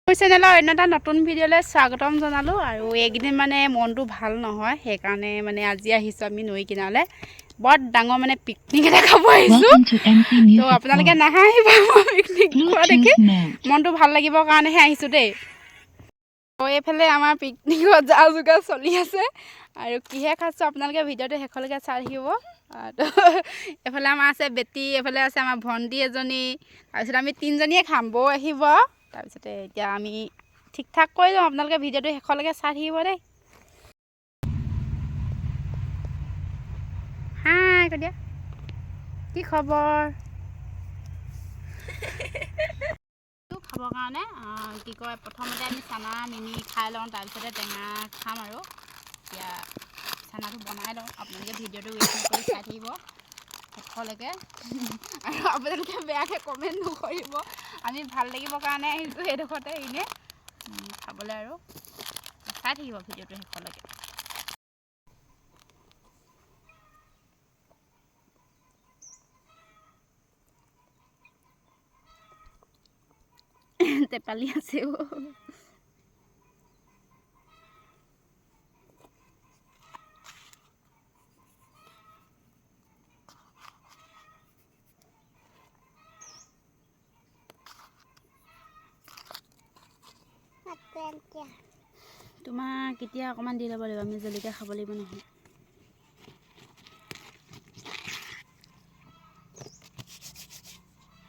চেনেলৰ অন্য এটা নতুন ভিডিঅ'লৈ স্বাগতম জনালোঁ আৰু এইকেইদিন মানে মনটো ভাল নহয় সেইকাৰণে মানে আজি আহিছোঁ আমি নৈ কিনাৰলৈ বৰ ডাঙৰ মানে পিকনিক এটা খাব আহিছোঁ তো আপোনালোকে নাহাঁহিব পিকনিক খোৱা দেখি মনটো ভাল লাগিবৰ কাৰণেহে আহিছোঁ দেই তো এইফালে আমাৰ পিকনিকত যা যোগাৰ চলি আছে আৰু কিহে খাইছোঁ আপোনালোকে ভিডিঅ'টো শেষলৈকে চাই থাকিব তো এইফালে আমাৰ আছে বেটি এইফালে আছে আমাৰ ভণ্টি এজনী তাৰপিছত আমি তিনিজনীয়ে খাম বৌ আহিব তাৰপিছতে এতিয়া আমি ঠিক ঠাক কৰি লওঁ আপোনালোকে ভিডিঅ'টো শেষলৈকে চাই থাকিব দেই হাই কদিয়া কি খবৰ খাবৰ কাৰণে কি কয় প্ৰথমতে আমি চানা মিমি খাই লওঁ তাৰপিছতে টেঙা খাম আৰু এতিয়া চানাটো বনাই লওঁ আপোনালোকে ভিডিঅ'টো ৱেইট কৰি চাই থাকিব শেষলৈকে আৰু আপোনালোকে বেয়াকৈ কমেণ্ট নকৰিব আমি ভাল লাগিবৰ কাৰণে আহিছোঁ সেইডোখৰতে এনেই খাবলৈ আৰু চাই থাকিব ভিডিঅ'টো শেষলৈকে টেপালি আছে তোমাক কেতিয়া অকণমান দি ল'ব লাগিব আমি জলকীয়া খাব লাগিব নহয়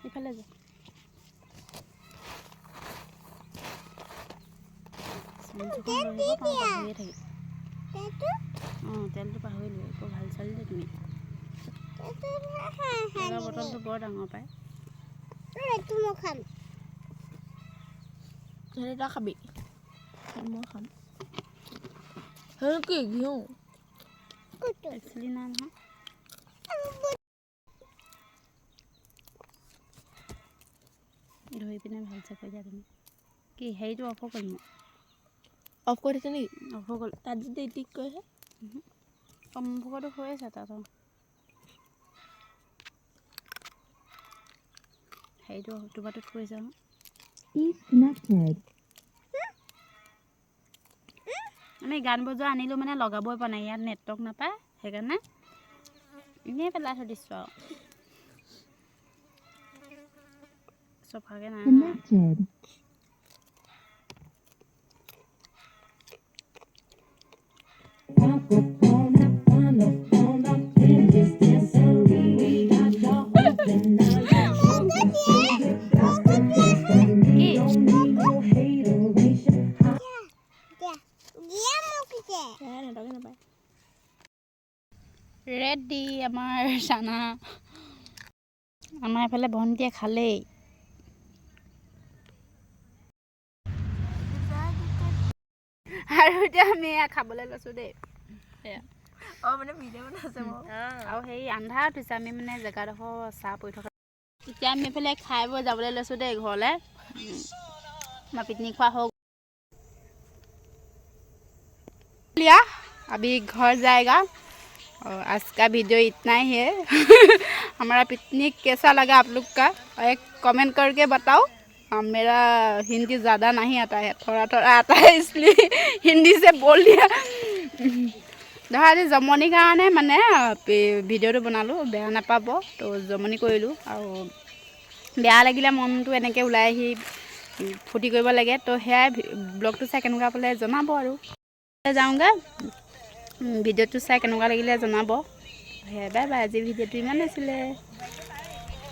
ইফালে যা তেলটো পাহৰিলোঁ একো ভাল চালি দে তুমি তেলৰ বটলটো বৰ ডাঙৰ পায় মই খাম তই খাবি মই খাম কি ঘিউ একচুৱেলি নাই নহয় ধৰি পিনে ভালছে কৈ দিয়া তুমি কি হেৰিটো অফ কৰিম অফ কৰি থৈছে নেকি অফ হৈ গ'ল তাত যদি টিক কৰিছে সম্পৰ্কটো হৈ আছে তাত হেৰিটো দুবাৰটোত কৈ যাওঁ আমি গান বজোৱা আনিলোঁ মানে লগাবই পৰা নাই ইয়াত নেটৱৰ্ক নাপায় সেইকাৰণে এনেই পেলাই থৈ দিছোঁ আৰু চফাকৈ নাই ৰেডি আমাৰ চানা আমাৰ এইফালে ভণ্টিয়ে খালেই আৰু এতিয়া আমি খাবলৈ লৈছোঁ দেই মানে ভিডিঅ' বনাইছে আৰু সেই আন্ধাৰত হৈছে আমি মানে জেগাডোখৰ চাহ পৰি থকা এতিয়া আমি এইফালে খাই বৈ যাবলৈ লৈছোঁ দেই ঘৰলৈ আমাৰ পিকনিক খোৱা হওক लिया अभी घर जाएगा और आज का वीडियो इतना ही है हमारा पिकनिक कैसा लगा आप लोग का एक कमेंट करके बताओ मेरा हिंदी ज़्यादा नहीं आता है थोड़ा थोड़ा आता है इसलिए हिंदी से बोल दिया ধৰা আজি জমনিৰ কাৰণে মানে ভিডিঅ'টো বনালোঁ বেয়া নাপাব তো জমনি কৰিলোঁ আৰু বেয়া লাগিলে মনটো এনেকৈ ওলাই আহি ফূৰ্তি কৰিব লাগে তো সেয়াই ব্লগটো চাই কেনেকুৱা পালে জনাব আৰু যাওঁগৈ ভিডিঅ'টো চাই কেনেকুৱা লাগিলে জনাব সেয়াই বাই বাই আজি ভিডিঅ'টো ইমান আছিলে